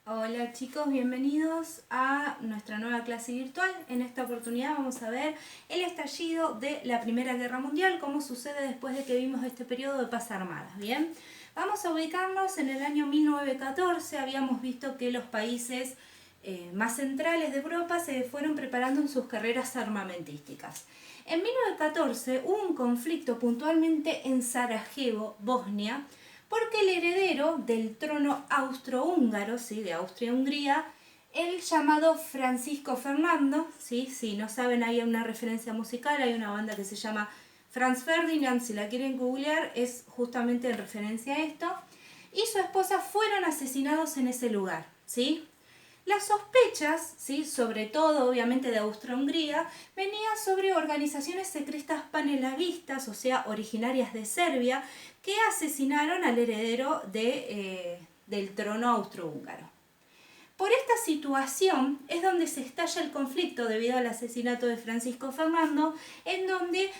Hola chicos, bienvenidos a nuestra nueva clase virtual. En esta oportunidad vamos a ver el estallido de la Primera Guerra Mundial, cómo sucede después de que vimos este periodo de paz armada. Bien, vamos a ubicarnos en el año 1914. Habíamos visto que los países más centrales de Europa se fueron preparando en sus carreras armamentísticas. En 1914 hubo un conflicto puntualmente en Sarajevo, Bosnia, porque el heredero del trono austrohúngaro, ¿sí?, de Austria-Hungría, el llamado Francisco Fernando, ¿sí? Si no saben, hay una referencia musical, hay una banda que se llama Franz Ferdinand, si la quieren googlear, es justamente en referencia a esto, y su esposa fueron asesinados en ese lugar, ¿sí? Las sospechas, ¿sí?, sobre todo obviamente de Austria-Hungría, venían sobre organizaciones secretas panelavistas, o sea, originarias de Serbia, que asesinaron al heredero del trono austrohúngaro. Por esta situación es donde se estalla el conflicto debido al asesinato de Francisco Fernando, en donde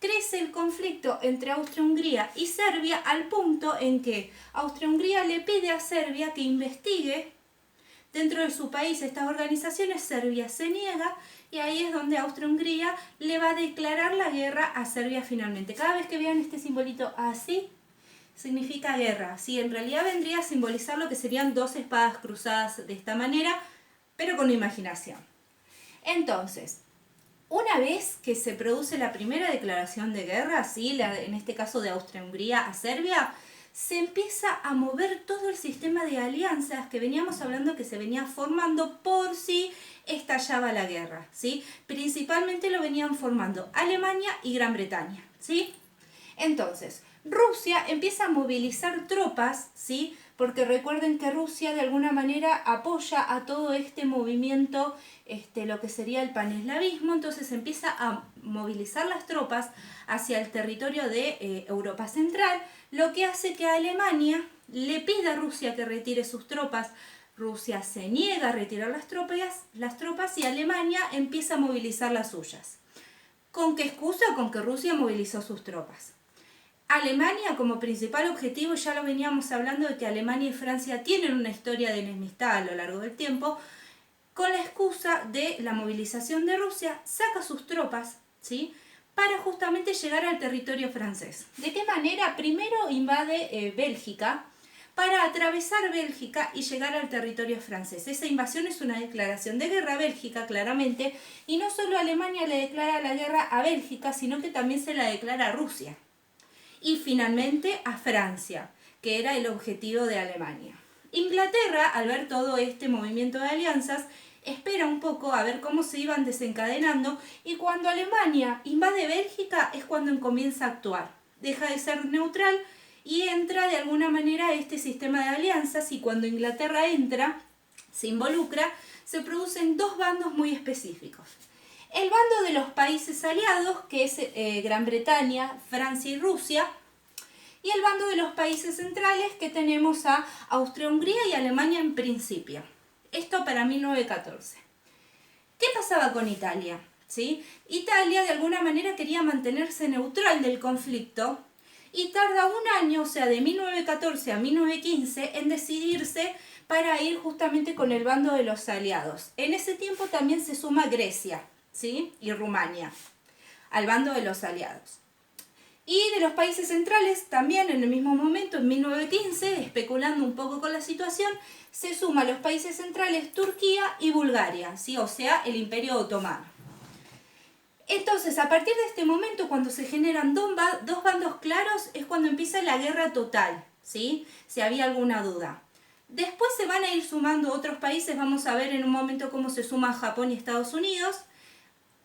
crece el conflicto entre Austria-Hungría y Serbia al punto en que Austria-Hungría le pide a Serbia que investigue dentro de su país estas organizaciones. Serbia se niega y ahí es donde Austria-Hungría le va a declarar la guerra a Serbia finalmente. Cada vez que vean este simbolito así, significa guerra. Sí, en realidad vendría a simbolizar lo que serían dos espadas cruzadas de esta manera, pero con imaginación. Entonces, una vez que se produce la primera declaración de guerra, ¿sí?, en este caso de Austria-Hungría a Serbia, se empieza a mover todo el sistema de alianzas que veníamos hablando que se venía formando por si estallaba la guerra, ¿sí? Principalmente lo venían formando Alemania y Gran Bretaña, ¿sí? Entonces, Rusia empieza a movilizar tropas, ¿sí? Porque recuerden que Rusia de alguna manera apoya a todo este movimiento, lo que sería el paneslavismo. Entonces empieza a movilizar las tropas hacia el territorio de Europa Central, lo que hace que Alemania le pida a Rusia que retire sus tropas. Rusia se niega a retirar las tropas y Alemania empieza a movilizar las suyas. ¿Con qué excusa? Con que Rusia movilizó sus tropas. Alemania como principal objetivo, ya lo veníamos hablando de que Alemania y Francia tienen una historia de enemistad a lo largo del tiempo, con la excusa de la movilización de Rusia, saca sus tropas, ¿sí?, para justamente llegar al territorio francés. ¿De qué manera? Primero invade Bélgica para atravesar Bélgica y llegar al territorio francés. Esa invasión es una declaración de guerra a Bélgica, claramente, y no solo Alemania le declara la guerra a Bélgica, sino que también se la declara a Rusia. Y finalmente a Francia, que era el objetivo de Alemania. Inglaterra, al ver todo este movimiento de alianzas, espera un poco a ver cómo se iban desencadenando, y cuando Alemania invade Bélgica es cuando comienza a actuar. Deja de ser neutral y entra de alguna manera a este sistema de alianzas, y cuando Inglaterra entra, se involucra, se producen dos bandos muy específicos. El bando de los países aliados, que es Gran Bretaña, Francia y Rusia, y el bando de los países centrales, que tenemos a Austria-Hungría y Alemania en principio. Esto para 1914. ¿Qué pasaba con Italia? ¿Sí? Italia de alguna manera quería mantenerse neutral del conflicto y tarda un año, o sea, de 1914 a 1915, en decidirse para ir justamente con el bando de los aliados. En ese tiempo también se suma Grecia, ¿sí?, y Rumania al bando de los aliados. Y de los países centrales también en el mismo momento, en 1915, especulando un poco con la situación, se suma a los países centrales Turquía y Bulgaria, ¿sí?, o sea, el Imperio Otomano. Entonces, a partir de este momento, cuando se generan dos bandos claros, es cuando empieza la guerra total, ¿sí?, si había alguna duda. Después se van a ir sumando otros países, vamos a ver en un momento cómo se suman Japón y Estados Unidos,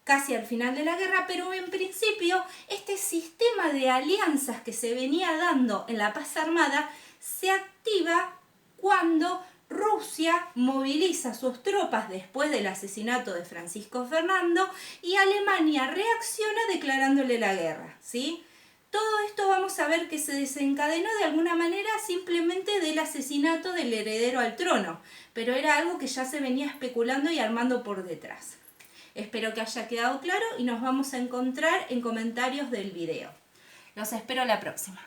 casi al final de la guerra, pero en principio este sistema de alianzas que se venía dando en la paz armada se activa cuando Rusia moviliza sus tropas después del asesinato de Francisco Fernando y Alemania reacciona declarándole la guerra, ¿sí? Todo esto vamos a ver que se desencadenó de alguna manera simplemente del asesinato del heredero al trono, pero era algo que ya se venía especulando y armando por detrás. Espero que haya quedado claro y nos vamos a encontrar en comentarios del video. Los espero la próxima.